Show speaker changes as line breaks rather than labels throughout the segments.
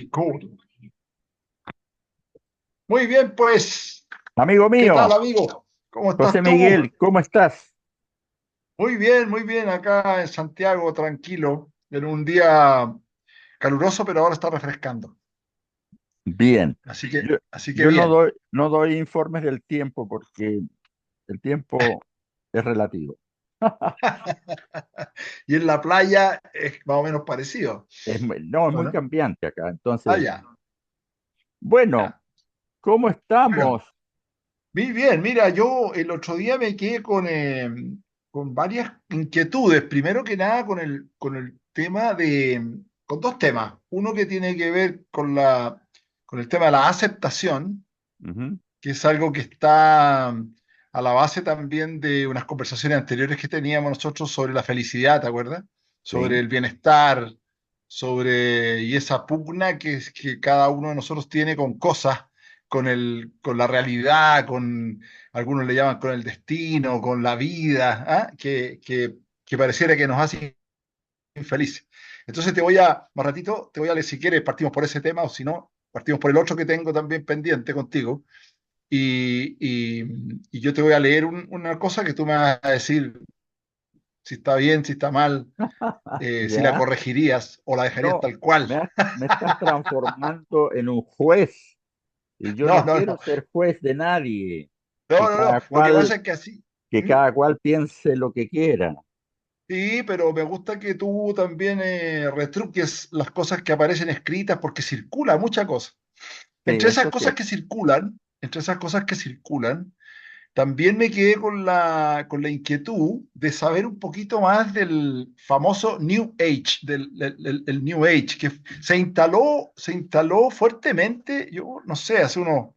Record. Muy bien, pues,
Amigo
¿qué tal,
mío,
amigo? ¿Cómo
José
estás tú?
Miguel, ¿cómo estás?
Muy bien, acá en Santiago, tranquilo, en un día caluroso, pero ahora está refrescando.
Bien.
Así que,
Yo,
así que
yo
bien.
no doy informes del tiempo porque el tiempo es relativo.
Y en la playa es más o menos parecido,
No, es
¿o
muy
no?
cambiante acá.
Ah,
Entonces,
ya,
bueno,
ya.
¿cómo estamos?
Bueno, muy bien. Mira, yo el otro día me quedé con varias inquietudes. Primero que nada, con el tema con dos temas. Uno que tiene que ver con el tema de la aceptación,
Ujú.
que es algo que está a la base también de unas conversaciones anteriores que teníamos nosotros sobre la felicidad, ¿te acuerdas? Sobre
Sí,
el bienestar, y esa pugna que cada uno de nosotros tiene con cosas, con la realidad, algunos le llaman con el destino, con la vida, ¿ah? Que pareciera que nos hace infelices. Entonces más ratito, te voy a leer si quieres, partimos por ese tema o si no, partimos por el otro que tengo también pendiente contigo y yo te voy a leer una cosa que tú me vas a decir si está bien, si está mal, si la
ya.
corregirías o la dejarías
No,
tal cual.
me estás transformando en un juez y yo
No,
no
no,
quiero
no,
ser juez de nadie.
no, no, no. Lo que pasa es que así,
Que
¿Mm?
cada cual piense lo que quiera.
Sí, pero me gusta que tú también retruques las cosas que aparecen escritas porque circula mucha cosa.
Sí,
Entre
eso
esas
es
cosas
cierto.
que circulan, entre esesas cosas que circulan, también me quedé con la inquietud de saber un poquito más del famoso New Age, el New Age, que se instaló fuertemente, yo no sé, hace unos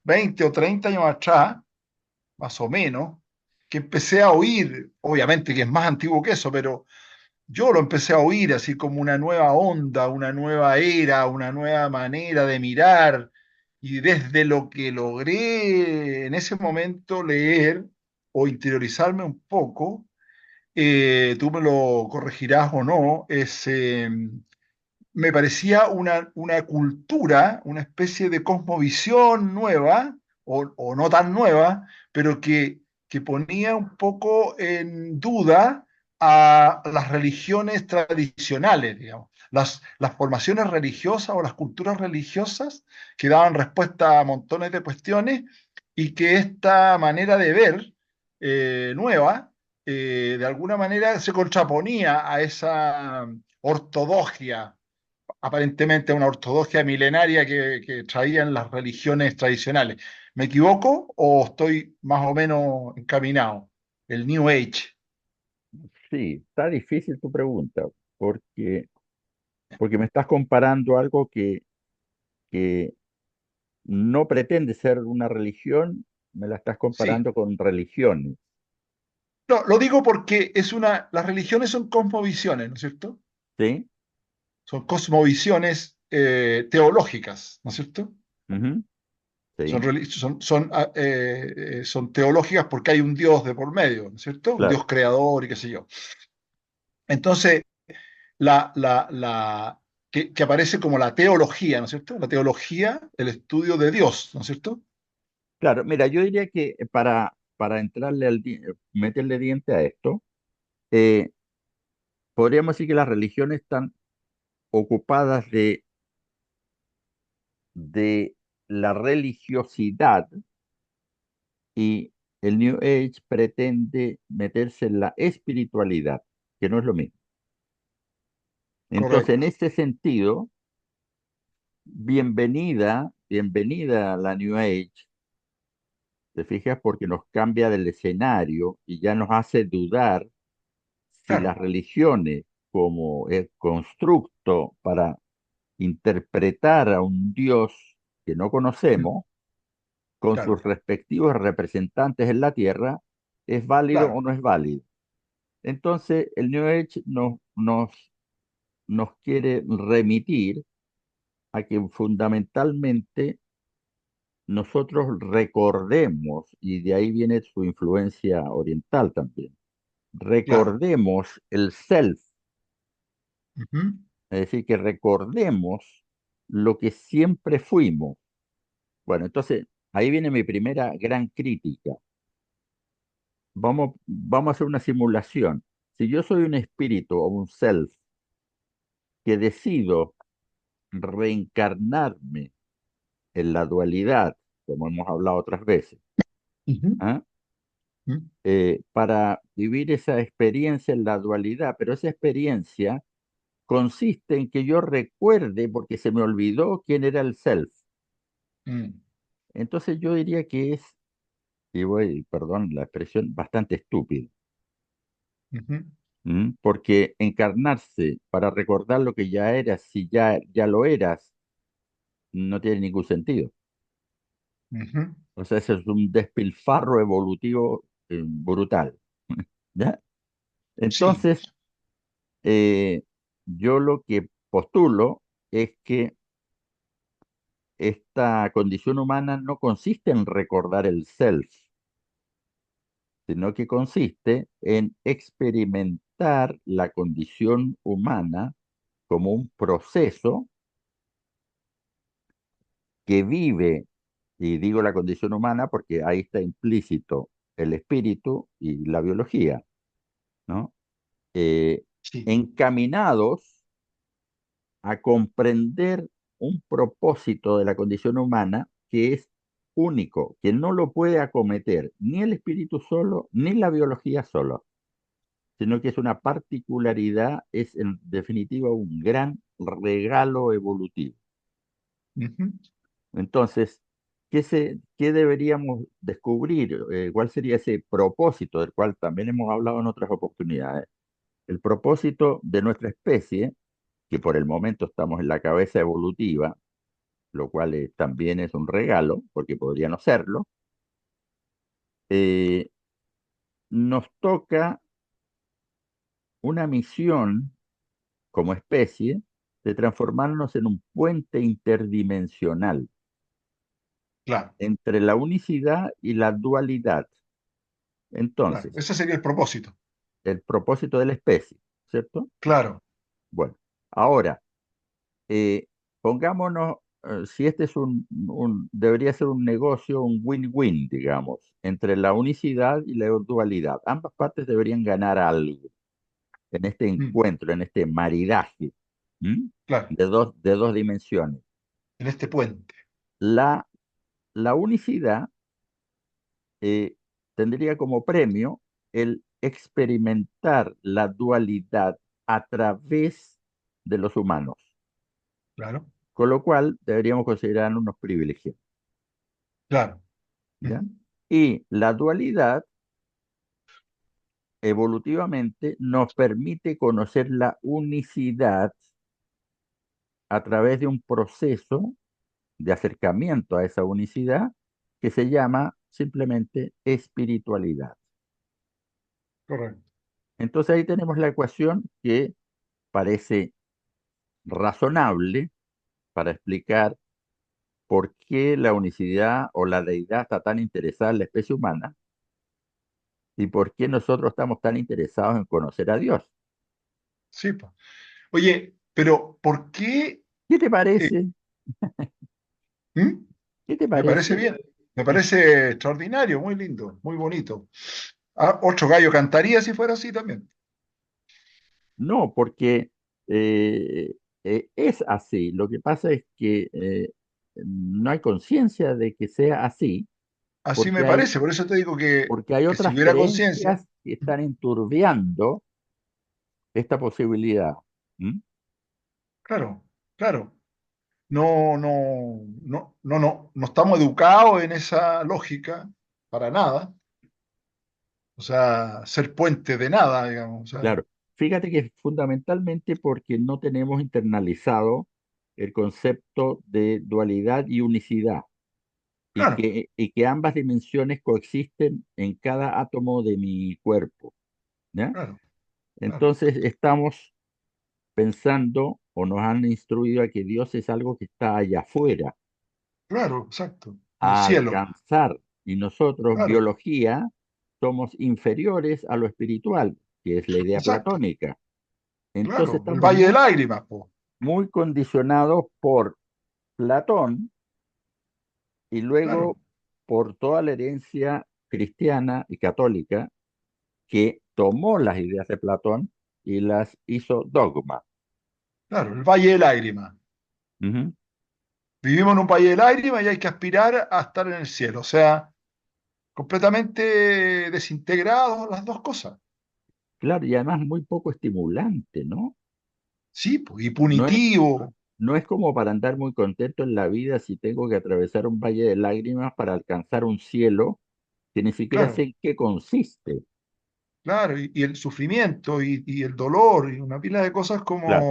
20 o 30 años atrás, más o menos, que empecé a oír, obviamente que es más antiguo que eso, pero yo lo empecé a oír así como una nueva onda, una nueva era, una nueva manera de mirar. Y desde lo que logré en ese momento leer o interiorizarme un poco, tú me lo corregirás o no, me parecía una cultura, una especie de cosmovisión nueva, o no tan nueva, pero que ponía un poco en duda a las religiones tradicionales, digamos. Las formaciones religiosas o las culturas religiosas que daban respuesta a montones de cuestiones y que esta manera de ver nueva, de alguna manera se contraponía a esa ortodoxia, aparentemente una ortodoxia milenaria que traían las religiones tradicionales. ¿Me equivoco o estoy más o menos encaminado? El New Age.
Sí, está difícil tu pregunta, porque, porque me estás comparando algo que no pretende ser una religión, me la estás
Sí.
comparando con religiones,
No, lo digo porque las religiones son cosmovisiones, ¿no es cierto?
¿sí?
Son cosmovisiones teológicas, ¿no es cierto?
Ujú.
Son,
Sí,
reli- son, son, ah, son teológicas porque hay un Dios de por medio, ¿no es cierto? Un
claro.
Dios creador y qué sé yo. Entonces, que aparece como la teología, ¿no es cierto? La teología, el estudio de Dios, ¿no es cierto?
Claro, mira, yo diría que para meterle diente a esto, eh, podríamos decir que las religiones están ocupadas de la religiosidad y el New Age pretende meterse en la espiritualidad, que no es lo mismo. Entonces, en
Correcto.
este sentido, bienvenida a la New Age, ¿te fijas? Porque nos cambia del escenario y ya nos hace dudar si las
Claro,
religiones como el constructo para interpretar a un Dios que no conocemos, con
claro,
sus respectivos representantes en la tierra, es válido o
claro,
no es válido. Entonces, el New Age nos quiere remitir a que fundamentalmente nosotros recordemos, y de ahí viene su influencia oriental también,
claro.
recordemos el self,
Ujú.
es decir, que recordemos lo que siempre fuimos. Bueno, entonces ahí viene mi primera gran crítica. Vamos a hacer una simulación. Si yo soy un espíritu o un self que decido reencarnarme en la dualidad, como hemos hablado otras veces,
Ujú,
¿ah?
ujú,
Para vivir esa experiencia en la dualidad, pero esa experiencia consiste en que yo recuerde, porque se me olvidó quién era el self.
mm,
Entonces yo diría que es, perdón la expresión, bastante estúpido.
ujú,
Porque encarnarse para recordar lo que ya eras, si ya lo eras, no tiene ningún sentido.
ujú.
O sea, ese es un despilfarro evolutivo brutal. ¿Ya?
Sí,
Entonces, eh, yo lo que postulo es que esta condición humana no consiste en recordar el self, sino que consiste en experimentar la condición humana como un proceso que vive, y digo la condición humana porque ahí está implícito el espíritu y la biología, ¿no? Eh,
sí,
encaminados a comprender un propósito de la condición humana que es único, que no lo puede acometer ni el espíritu solo, ni la biología solo, sino que es una particularidad, es en definitiva un gran regalo evolutivo.
ujú,
Entonces, ¿qué deberíamos descubrir? ¿Cuál sería ese propósito del cual también hemos hablado en otras oportunidades? El propósito de nuestra especie, que por el momento estamos en la cabeza evolutiva, lo cual también es un regalo, porque podría no serlo, eh, nos toca una misión como especie de transformarnos en un puente interdimensional
claro,
entre la unicidad y la dualidad.
claro.
Entonces,
Ese sería el propósito.
el propósito de la especie, ¿cierto?
Claro.
Bueno, ahora, eh, pongámonos, si este es debería ser un negocio, un win-win, digamos, entre la unicidad y la dualidad. Ambas partes deberían ganar algo en este
Mm,
encuentro, en este maridaje, ¿m?
claro.
De dos dimensiones.
En este puente.
La, la unicidad eh, tendría como premio el experimentar la dualidad a través de los humanos,
Claro,
con lo cual deberíamos considerar unos privilegios,
claro.
¿ya?
Ujú,
Y la dualidad evolutivamente nos permite conocer la unicidad a través de un proceso de acercamiento a esa unicidad que se llama simplemente espiritualidad.
correcto.
Entonces ahí tenemos la ecuación que parece razonable para explicar por qué la unicidad o la deidad está tan interesada en la especie humana y por qué nosotros estamos tan interesados en conocer a Dios.
Sí, po. Oye, pero ¿por qué?
¿Qué te
eh,
parece?
¿Mm?
¿Qué te
Me parece
parece?
bien, me parece extraordinario, muy lindo, muy bonito. Ah, otro gallo cantaría si fuera así también.
No, porque eh, es así. Lo que pasa es que no hay conciencia de que sea así,
Así
porque
me parece, por eso te digo
porque hay
que si
otras
hubiera conciencia,
creencias que están enturbiando esta posibilidad. ¿M?
claro, claro, no estamos educados en esa lógica para nada. O sea, ser puente de nada, digamos. O sea,
Claro, fíjate que fundamentalmente porque no tenemos internalizado el concepto de dualidad y unicidad
claro,
y que ambas dimensiones coexisten en cada átomo de mi cuerpo, ¿ya?
claro, claro,
Entonces estamos pensando o nos han instruido a que Dios es algo que está allá afuera,
claro, exacto. En el
a
cielo,
alcanzar, y nosotros,
claro,
biología, somos inferiores a lo espiritual, que es la idea
exacto,
platónica. Entonces
claro. El
estamos
Valle de
muy,
Lágrimas, po.
muy condicionados por Platón y
Claro,
luego por toda la herencia cristiana y católica que tomó las ideas de Platón y las hizo dogma.
claro, el Valle de Lágrimas.
Ujú.
Vivimos en un Valle de Lágrimas y hay que aspirar a estar en el cielo. O sea, completamente desintegrados las dos cosas.
Claro, y además muy poco estimulante, ¿no?
Sí, pues, y
No es,
punitivo.
no es como para andar muy contento en la vida si tengo que atravesar un valle de lágrimas para alcanzar un cielo que ni siquiera sé
Claro,
en qué consiste.
claro, y el sufrimiento y el dolor y una pila de cosas
Claro,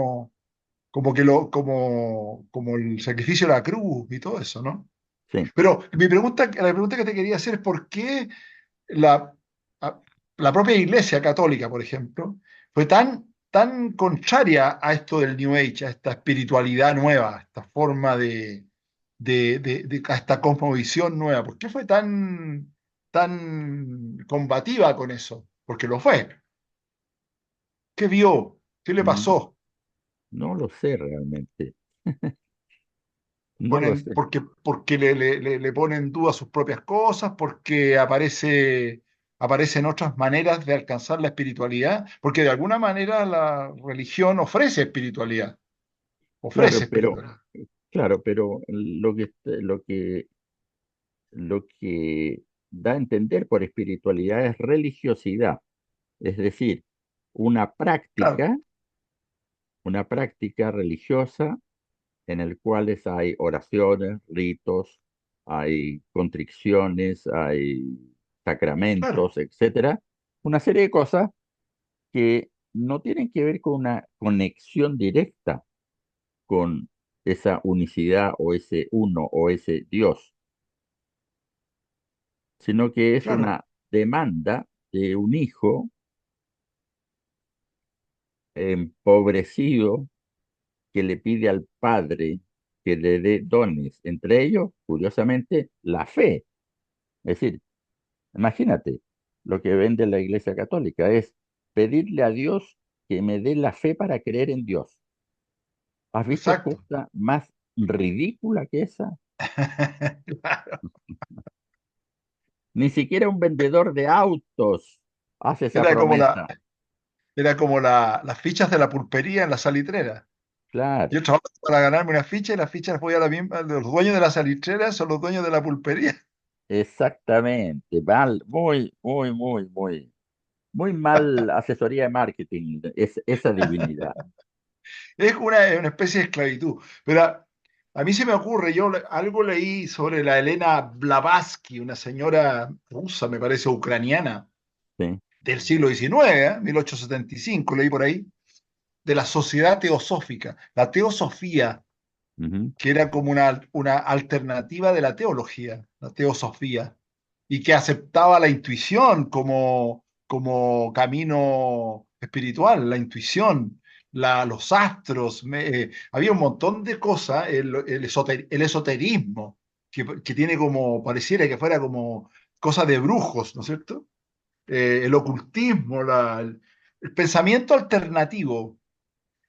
como el sacrificio de la cruz y todo eso, ¿no?
sí.
Pero la pregunta que te quería hacer es por qué la, a- la propia Iglesia Católica, por ejemplo, fue tan contraria a esto del New Age, a esta espiritualidad nueva, a esta forma a esta cosmovisión nueva. ¿Por qué fue tan combativa con eso? Porque lo fue. ¿Qué vio? ¿Qué le
Mm,
pasó?
No lo sé realmente. No lo sé.
Porque le ponen en duda sus propias cosas, porque aparecen otras maneras de alcanzar la espiritualidad, porque de alguna manera la religión ofrece
Claro, pero,
espiritualidad.
claro, pero lo que da a entender por espiritualidad es religiosidad, es decir, una
Claro,
práctica, una práctica religiosa en el cual hay oraciones, ritos, hay contriciones, hay
claro,
sacramentos, etcétera, una serie de cosas que no tienen que ver con una conexión directa con esa unicidad o ese uno o ese Dios, sino que es
claro,
una demanda de un hijo empobrecido que le pide al padre que le dé dones, entre ellos, curiosamente, la fe. Es decir, imagínate, lo que vende la Iglesia Católica es pedirle a Dios que me dé la fe para creer en Dios. ¿Has visto
exacto.
cosa más ridícula que esa?
Claro.
Ni siquiera un vendedor de autos hace esa
Era como
promesa.
las fichas de la pulpería en la salitrera.
Claro,
Yo trabajo para ganarme una ficha y las fichas las voy a la misma, los dueños de la salitrera son los dueños de la pulpería.
exactamente. Mal, muy, muy, muy, muy, muy mal asesoría de marketing, esa divinidad.
Es una especie de esclavitud. Pero a mí se me ocurre, algo leí sobre la Elena Blavatsky, una señora rusa, me parece, ucraniana,
Sí.
del siglo XIX, 1875, leí por ahí, de la sociedad teosófica, la teosofía,
Ujú.
que era como una alternativa de la teología, la teosofía, y que aceptaba la intuición como camino espiritual, la intuición, los astros, había un montón de cosas, el esoterismo, que tiene como, pareciera que fuera como cosa de brujos, ¿no es cierto? El ocultismo, el pensamiento alternativo,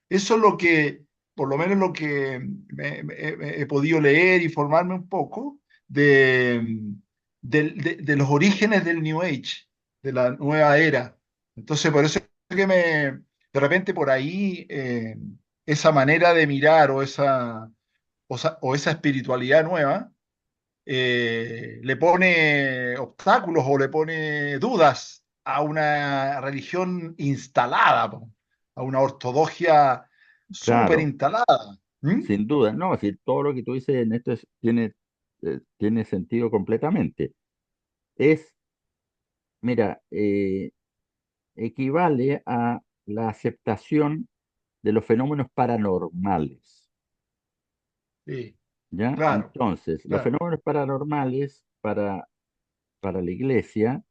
eso es lo que, por lo menos lo que he podido leer y formarme un poco de los orígenes del New Age, de la nueva era. Entonces, por eso es que de repente por ahí, esa manera de mirar o esa espiritualidad nueva, le pone obstáculos o le pone dudas a una religión instalada, po, a una ortodoxia súper
Claro,
instalada. ¿Mm?
sin duda. No, si todo lo que tú dices en esto tiene sentido completamente. Es, mira, equivale a la aceptación de los fenómenos paranormales.
Sí,
¿Ya?
claro,
Entonces, los
claro,
fenómenos paranormales para la iglesia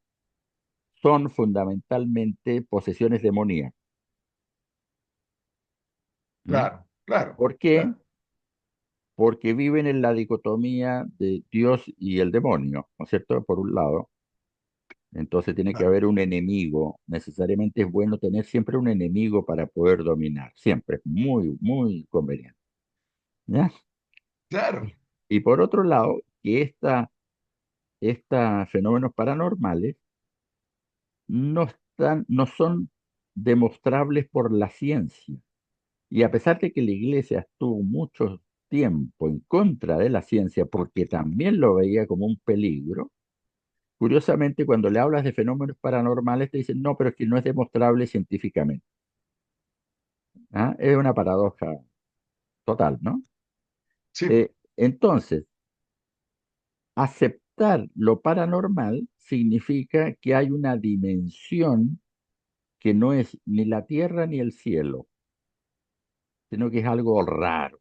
son fundamentalmente posesiones demoníacas. ¿M?
claro, claro,
¿Por qué?
claro,
Porque viven en la dicotomía de Dios y el demonio, ¿no es cierto? Por un lado, entonces tiene que
claro.
haber un enemigo. Necesariamente es bueno tener siempre un enemigo para poder dominar, siempre, es muy, muy conveniente. ¿Ya?
claro,
Y por otro lado, que estos fenómenos paranormales no son demostrables por la ciencia. Y a pesar de que la iglesia estuvo mucho tiempo en contra de la ciencia porque también lo veía como un peligro, curiosamente cuando le hablas de fenómenos paranormales te dicen, no, pero es que no es demostrable científicamente. ¿Ah? Es una paradoja total, ¿no?
sí,
Entonces, aceptar lo paranormal significa que hay una dimensión que no es ni la tierra ni el cielo, sino que es algo raro,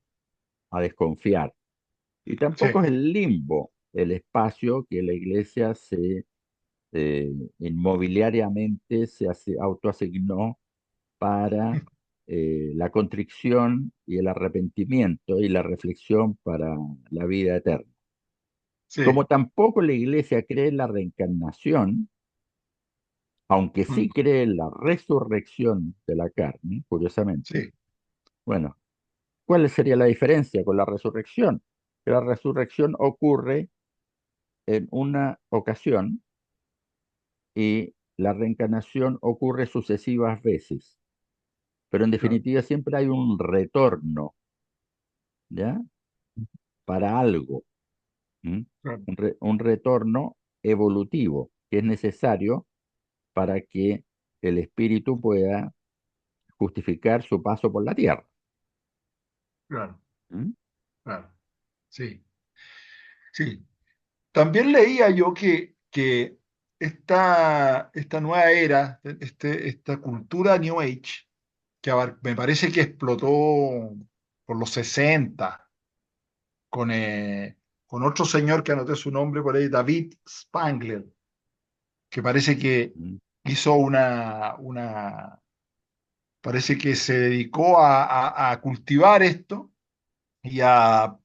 a desconfiar. Y
sí,
tampoco es el limbo, el espacio que la iglesia inmobiliariamente autoasignó para la contrición y el arrepentimiento y la reflexión para la vida eterna. Como
sí,
tampoco la iglesia cree en la reencarnación, aunque sí
mm,
cree en la resurrección de la carne, curiosamente,
sí,
bueno, ¿cuál sería la diferencia con la resurrección? Que la resurrección ocurre en una ocasión y la reencarnación ocurre sucesivas veces, pero en
claro,
definitiva siempre hay un retorno, ¿ya? Para algo, ¿m?
claro,
Un retorno evolutivo que es necesario para que el espíritu pueda justificar su paso por la tierra.
claro,
¿M?
claro, sí, sí. También leía yo que esta nueva era, esta cultura New Age, me parece que explotó por los 60 con, con otro señor que anoté su nombre por ahí, David Spangler, que parece que
¿M?
hizo parece que se dedicó a cultivar esto y a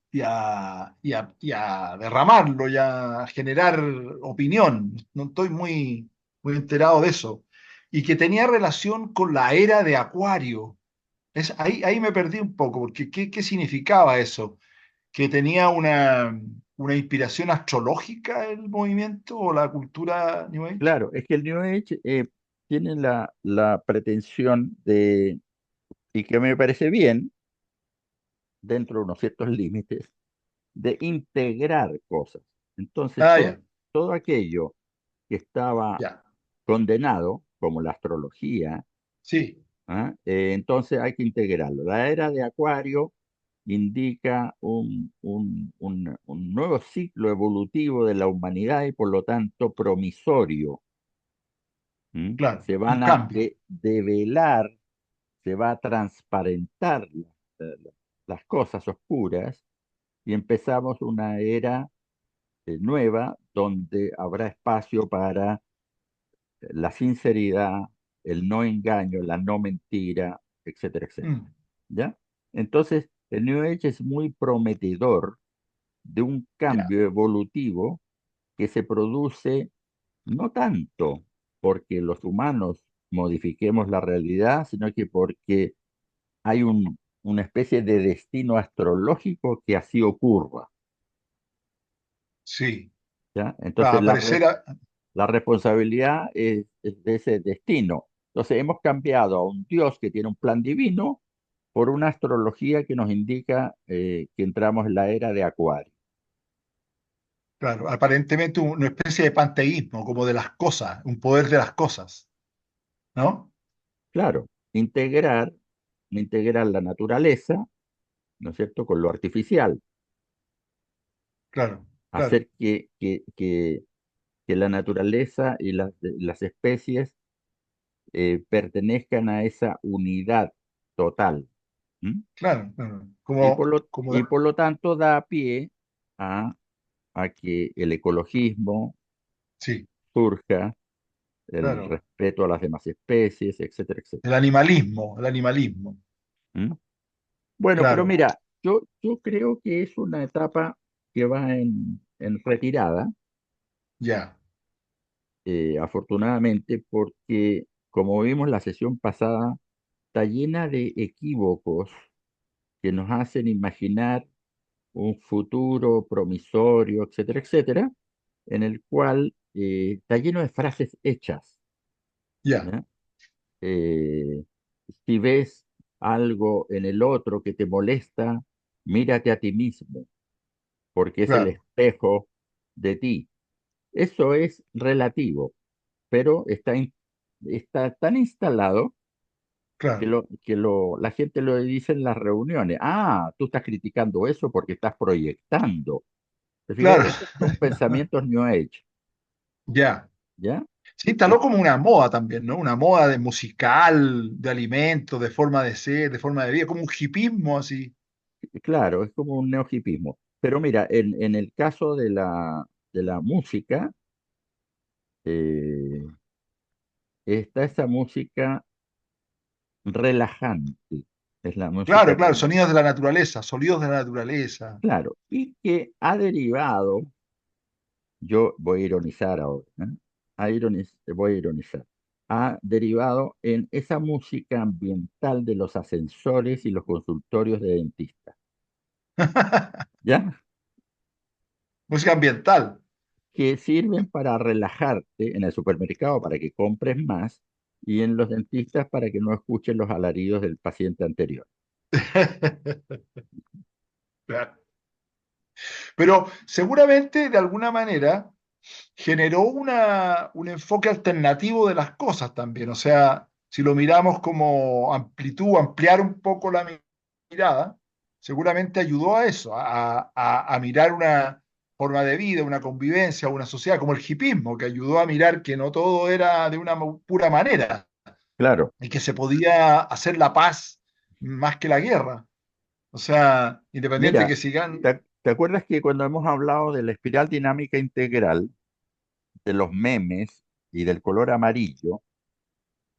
derramarlo y a generar opinión. No estoy muy enterado de eso. Y que tenía relación con la era de Acuario. Ahí me perdí un poco, porque ¿qué significaba eso? ¿Que tenía una inspiración astrológica el movimiento o la cultura New Age?
Claro, es que el New Age tiene la pretensión y que me parece bien, dentro de unos ciertos límites, de integrar cosas. Entonces,
Ah, ya,
todo aquello que estaba
ya,
condenado, como la astrología,
sí,
¿ah? Entonces hay que integrarlo. La era de Acuario indica un nuevo ciclo evolutivo de la humanidad y por lo tanto promisorio. ¿M?
claro,
Se
un
van a
cambio.
develar, se va a transparentar las cosas oscuras y empezamos una era nueva donde habrá espacio para la sinceridad, el no engaño, la no mentira, etcétera, etcétera.
Mm,
¿Ya? Entonces, el New Age es muy prometedor de un
ya,
cambio evolutivo que se produce no tanto porque los humanos modifiquemos la realidad, sino que porque hay una especie de destino astrológico que así ocurra.
sí.
¿Ya?
Claro,
Entonces,
aparecer,
la responsabilidad es de ese destino. Entonces, hemos cambiado a un Dios que tiene un plan divino por una astrología que nos indica que entramos en la era de Acuario.
claro, aparentemente una especie de panteísmo, como de las cosas, un poder de las cosas, ¿no?
Claro, integrar la naturaleza, ¿no es cierto?, con lo artificial,
Claro, claro.
hacer que la naturaleza y las especies pertenezcan a esa unidad total. ¿M?
Claro, claro.
Y por
Como
y por lo tanto da pie a, a que el ecologismo
sí,
surja, el
claro.
respeto a las demás especies, etcétera, etcétera.
El animalismo,
¿M? Bueno, pero
claro,
mira, yo creo que es una etapa que va en retirada,
ya,
afortunadamente, porque como vimos la sesión pasada, está llena de equívocos que nos hacen imaginar un futuro promisorio, etcétera, etcétera, en el cual está lleno de frases hechas,
Ya,
¿ya? Eh, si ves algo en el otro que te molesta, mírate a ti mismo, porque es el
claro,
espejo de ti. Eso es relativo, pero está tan instalado que,
claro.
la gente lo dice en las reuniones. Ah, tú estás criticando eso porque estás proyectando. ¿Te fijas?
Claro,
Esos son pensamientos New Age,
ya.
¿ya?
Sí, instaló como una moda también, ¿no? Una moda de musical, de alimentos, de forma de ser, de forma de vida, como un hipismo así.
Claro, es como un neohipismo. Pero mira, en el caso de la música, eh, está esa música relajante. Es la música
Claro, claro,
relajante.
sonidos de la naturaleza, sonidos de la naturaleza.
Claro, y que ha derivado, yo voy a ironizar ahora, ¿eh? Voy a ironizar. Ha derivado en esa música ambiental de los ascensores y los consultorios de dentistas. ¿Ya?
Música ambiental.
Que sirven para relajarte en el supermercado para que compres más y en los dentistas para que no escuches los alaridos del paciente anterior.
Claro. Pero seguramente de alguna manera generó un enfoque alternativo de las cosas también. O sea, si lo miramos como amplitud, ampliar un poco la mirada, seguramente ayudó a eso, a mirar una forma de vida, una convivencia, una sociedad, como el hipismo, que ayudó a mirar que no todo era de una pura manera
Claro,
y que se podía hacer la paz más que la guerra. O sea, independiente
mira,
que sigan,
¿te acuerdas que cuando hemos hablado de la espiral dinámica integral, de los memes y del color amarillo,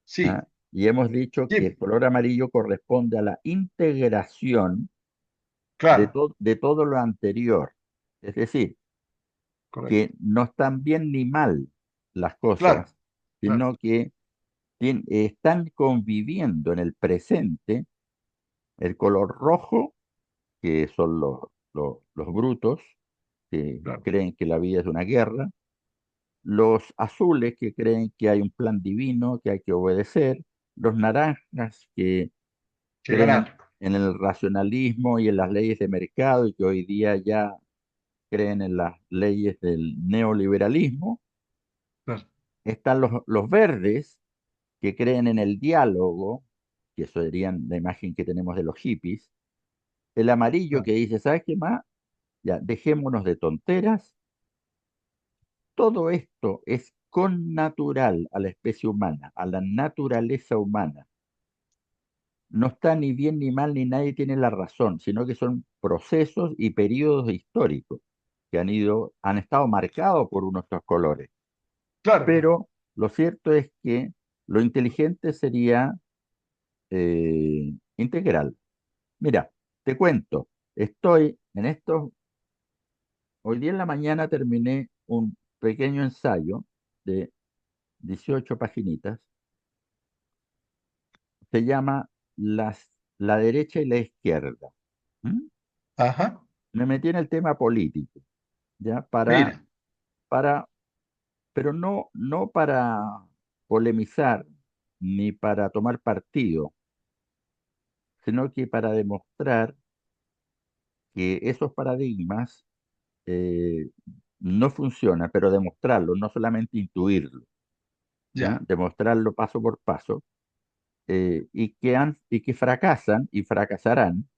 sí,
¿ah? Y hemos dicho que el
sí,
color amarillo corresponde a la integración
claro,
de todo lo anterior? Es decir,
correcto,
que no están bien ni mal las
claro,
cosas,
claro,
sino que están conviviendo en el presente el color rojo, que son los brutos, que
claro,
creen que la vida es una guerra, los azules, que creen que hay un plan divino que hay que obedecer, los naranjas, que
que
creen
ganar.
en el racionalismo y en las leyes de mercado y que hoy día ya creen en las leyes del neoliberalismo.
Claro.
Están los verdes, que creen en el diálogo, que eso serían la imagen que tenemos de los hippies. El amarillo,
Claro,
que dice, ¿sabes qué más? Ya, dejémonos de tonteras. Todo esto es connatural a la especie humana, a la naturaleza humana. No está ni bien ni mal, ni nadie tiene la razón, sino que son procesos y periodos históricos que han estado marcados por unos estos colores.
claro, claro.
Pero lo cierto es que lo inteligente sería integral. Mira, te cuento, estoy en estos, hoy día en la mañana terminé un pequeño ensayo de 18 paginitas. Se llama la derecha y la izquierda. ¿Mm?
Ajá,
Me metí en el tema político, ¿ya?
mira,
Para, pero no para polemizar ni para tomar partido, sino que para demostrar que esos paradigmas eh, no funcionan, pero demostrarlo, no solamente intuirlo, ¿ya?
ya.
Demostrarlo paso por paso, y que fracasan y fracasarán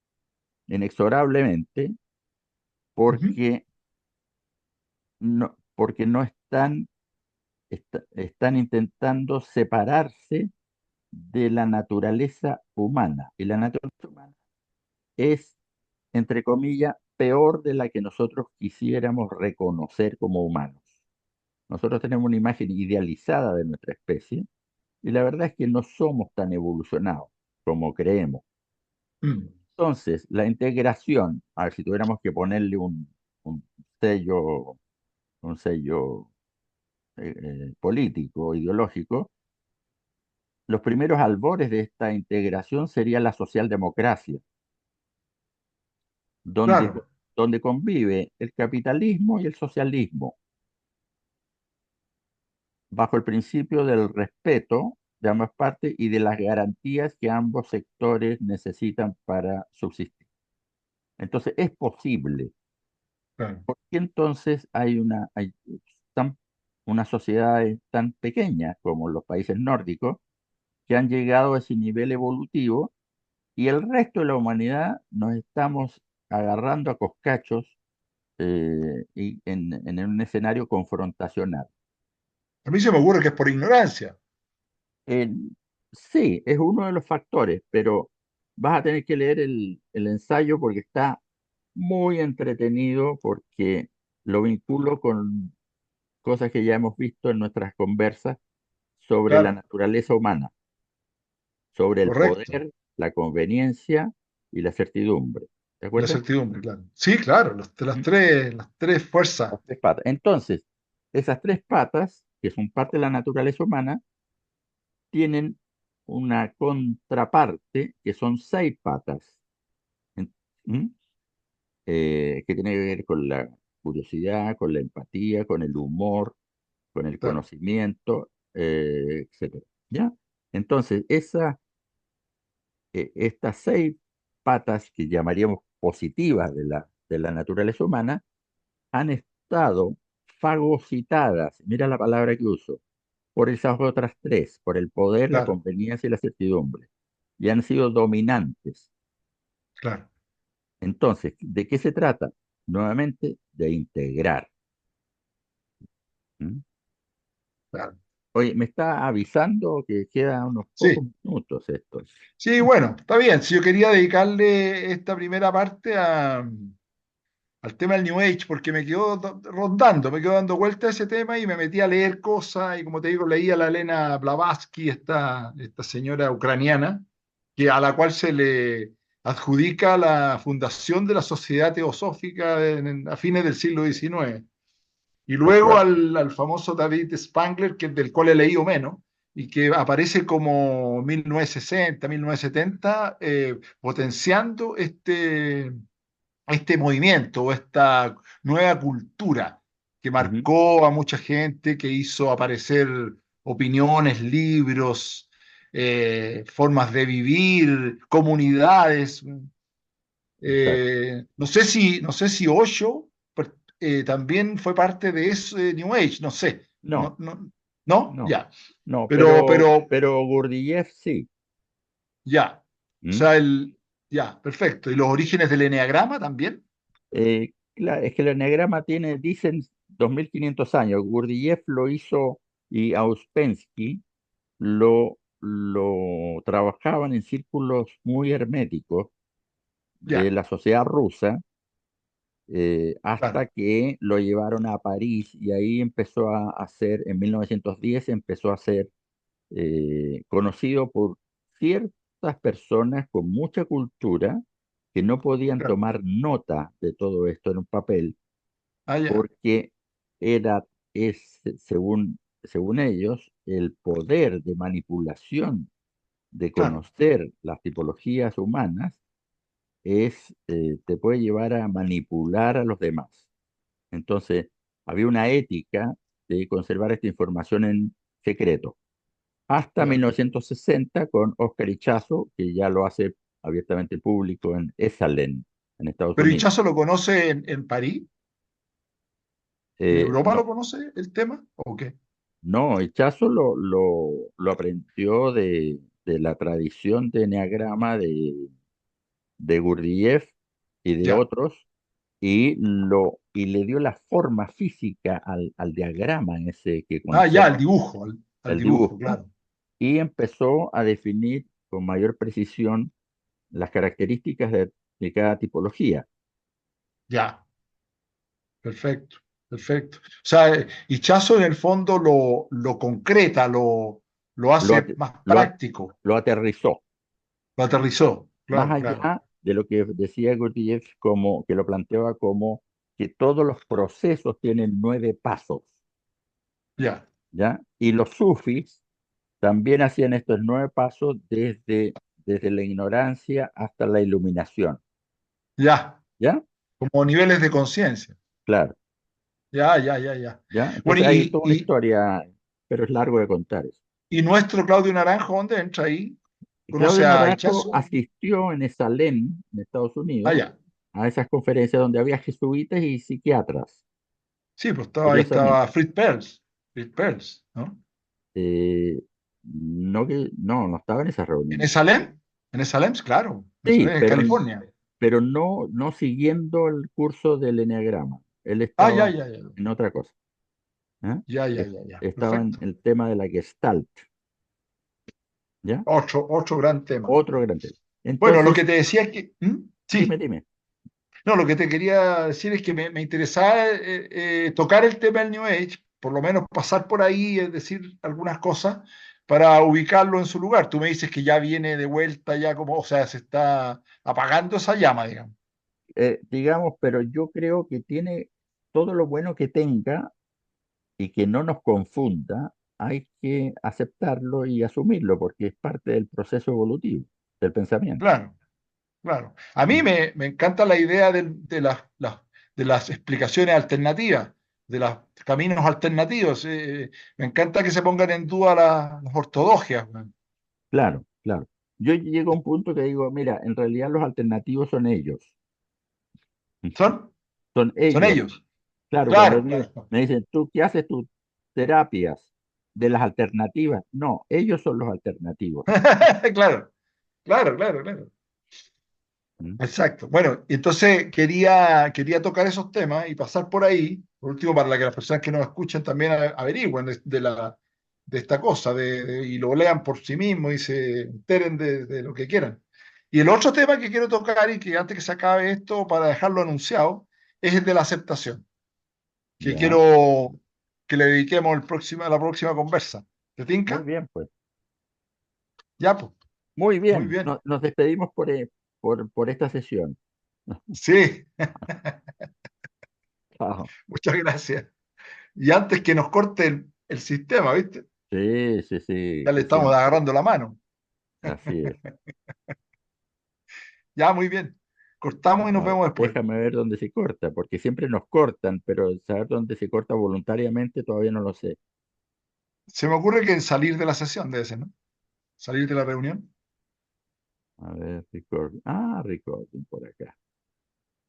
inexorablemente
Ujú,
porque porque no están intentando separarse de la naturaleza humana. Y la naturaleza humana es, entre comillas, peor de la que nosotros quisiéramos reconocer como humanos. Nosotros tenemos una imagen idealizada de nuestra especie y la verdad es que no somos tan evolucionados como creemos.
mm,
Entonces, la integración, a ver si tuviéramos que ponerle un sello, un sello político, ideológico, los primeros albores de esta integración sería la socialdemocracia, donde,
claro,
donde convive el capitalismo y el socialismo, bajo el principio del respeto de ambas partes y de las garantías que ambos sectores necesitan para subsistir. Entonces, es posible.
claro.
¿Por qué entonces tan- unas sociedades tan pequeñas como los países nórdicos que han llegado a ese nivel evolutivo y el resto de la humanidad nos estamos agarrando a coscachos y en un escenario confrontacional?
A mí se me ocurre que es por ignorancia.
Eh, sí, es uno de los factores, pero vas a tener que leer el ensayo porque está muy entretenido, porque lo vinculo con cosas que ya hemos visto en nuestras conversas sobre la
Claro,
naturaleza humana, sobre el
correcto.
poder, la conveniencia y la certidumbre. ¿De
Y la
acuerdo?
certidumbre, claro. Sí, claro,
Ujú.
las tres fuerzas.
Las tres patas. Entonces, esas tres patas, que son parte de la naturaleza humana, tienen una contraparte que son seis patas. En- ¿Mm? Que tiene que ver con la curiosidad, con la empatía, con el humor, con el
Claro,
conocimiento, etcétera. ¿Ya? Entonces, estas seis patas que llamaríamos positivas de la naturaleza humana han estado fagocitadas, mira la palabra que uso, por esas otras tres, por el poder, la
claro,
conveniencia y la certidumbre, y han sido dominantes.
claro,
Entonces, ¿de qué se trata? Nuevamente, de integrar. ¿Mm?
claro.
Oye, me está avisando que quedan unos pocos
Sí,
minutos esto.
sí, bueno, está bien. Si yo quería dedicarle esta primera parte al tema del New Age, porque me quedó rondando, me quedó dando vuelta ese tema y me metí a leer cosas, y como te digo, leí a la Elena Blavatsky, esta señora ucraniana, a la cual se le adjudica la fundación de la Sociedad Teosófica a fines del siglo XIX. Y
De
luego
acuerdo.
al famoso David Spangler, del cual he leído menos, y que aparece como 1960, 1970, potenciando este movimiento o esta nueva cultura que
Ujú.
marcó a mucha gente, que hizo aparecer opiniones, libros, formas de vivir, comunidades.
Exacto.
No sé si Osho también fue parte de ese New Age, no sé,
No,
no,
no,
ya,
no,
pero, pero,
pero Gurdjieff sí.
ya, o
¿Mm?
sea, ya, perfecto. ¿Y los orígenes del eneagrama también?
Es que el enneagrama tiene, dicen, 2500 años. Gurdjieff lo hizo y Auspensky lo trabajaban en círculos muy herméticos de
Ya,
la sociedad rusa,
claro,
hasta que lo llevaron a París y ahí empezó a hacer, en 1910 empezó a ser conocido por ciertas personas con mucha cultura que no podían
claro.
tomar nota de todo esto en un papel
Ah, ya,
porque era, según ellos, el poder de manipulación de
claro,
conocer las tipologías humanas te puede llevar a manipular a los demás. Entonces, había una ética de conservar esta información en secreto. Hasta
ya.
1960 con Oscar Ichazo, que ya lo hace abiertamente público en Esalen, en Estados
Pero
Unidos.
Hichazo lo conoce en París, en Europa
No,
lo conoce el tema, ¿o qué?
no, Ichazo lo aprendió de la tradición de Enneagrama de Gurdjieff y de
Ya.
otros, y le dio la forma física al diagrama en ese que
Ah, ya,
conocemos,
al
el
dibujo,
dibujo,
claro.
y empezó a definir con mayor precisión las características de cada tipología.
Ya, perfecto, perfecto. O sea, Hichazo en el fondo lo concreta, lo
Lo,
hace
ate-
más
lo, a-
práctico,
lo aterrizó,
lo aterrizó,
más
claro, claro.
allá de lo que decía Gurdjieff, como que lo planteaba como que todos los procesos tienen 9 pasos,
Ya,
¿ya? Y los sufis también hacían estos 9 pasos desde la ignorancia hasta la iluminación,
ya,
¿ya?
como niveles de conciencia.
Claro,
Ya, ya, ya, ya.
¿ya?
Bueno,
Entonces hay toda una historia, pero es largo de contar eso.
y nuestro Claudio Naranjo, ¿dónde entra ahí?
Y
¿Conoce
Claudio
a
Naranjo
Ichazo?
asistió en Salem, en Estados
Ah,
Unidos,
ya.
a esas conferencias donde había jesuitas y psiquiatras,
Sí, pues estaba ahí, estaba
curiosamente.
Fritz Perls. Fritz Perls, ¿no?
Eh, no, no estaba en esas
¿En
reuniones.
Esalem? En Esalem, claro. En
Sí,
Esalem, en California.
pero no siguiendo el curso del eneagrama. Él
Ah, ya,
estaba
ya, ya.
en otra cosa. ¿Ah?
Ya, ya, ya, ya.
Estaba en
Perfecto.
el tema de la Gestalt, ¿ya?
Otro gran tema.
Otro gran tema.
Bueno, lo que
Entonces,
te decía es que, ¿mm?
dime,
Sí,
dime.
no, lo que te quería decir es que me interesaba tocar el tema del New Age, por lo menos pasar por ahí, es decir, algunas cosas para ubicarlo en su lugar. Tú me dices que ya viene de vuelta, ya como, o sea, se está apagando esa llama, digamos.
Digamos, pero yo creo que tiene todo lo bueno que tenga y que no nos confunda, hay que aceptarlo y asumirlo porque es parte del proceso evolutivo del pensamiento.
Claro, claro. A mí
¿Mm?
me encanta la idea de las explicaciones alternativas, de los caminos alternativos. Me encanta que se pongan en duda las ortodoxias. Man.
Claro, claro. Yo llego a un punto que digo, mira, en realidad los alternativos son ellos.
¿Son?
Son
Son
ellos.
ellos.
Claro,
Claro, claro.
me dicen, ¿tú qué haces tus terapias de las alternativas? No, ellos son los alternativos.
Claro, claro, claro, claro.
¿Mm?
Exacto. Bueno, y entonces quería tocar esos temas y pasar por ahí, por último, para que las personas que nos escuchan también averigüen de esta cosa y lo lean por sí mismos y se enteren de lo que quieran. Y el otro tema que quiero tocar y que antes que se acabe esto, para dejarlo anunciado, es el de la aceptación, que
Ya,
quiero que le dediquemos la próxima conversa. ¿Te
muy
tinca?
bien, pues.
Ya, pues,
Muy
muy
bien,
bien.
nos despedimos por esta sesión.
Sí,
Chao.
muchas gracias. Y antes que nos corte el sistema, ¿viste?
Sí, sí, sí,
Ya le
que
estamos
siempre.
agarrando la mano.
Así es.
Ya, muy bien. Cortamos y nos
Ahora,
vemos después.
déjame ver dónde se corta, porque siempre nos cortan, pero saber dónde se corta voluntariamente todavía no lo sé.
Se me ocurre que salir de la sesión debe ser, ¿no? Salir de la reunión.
A ver, recording. Ah, recording por acá.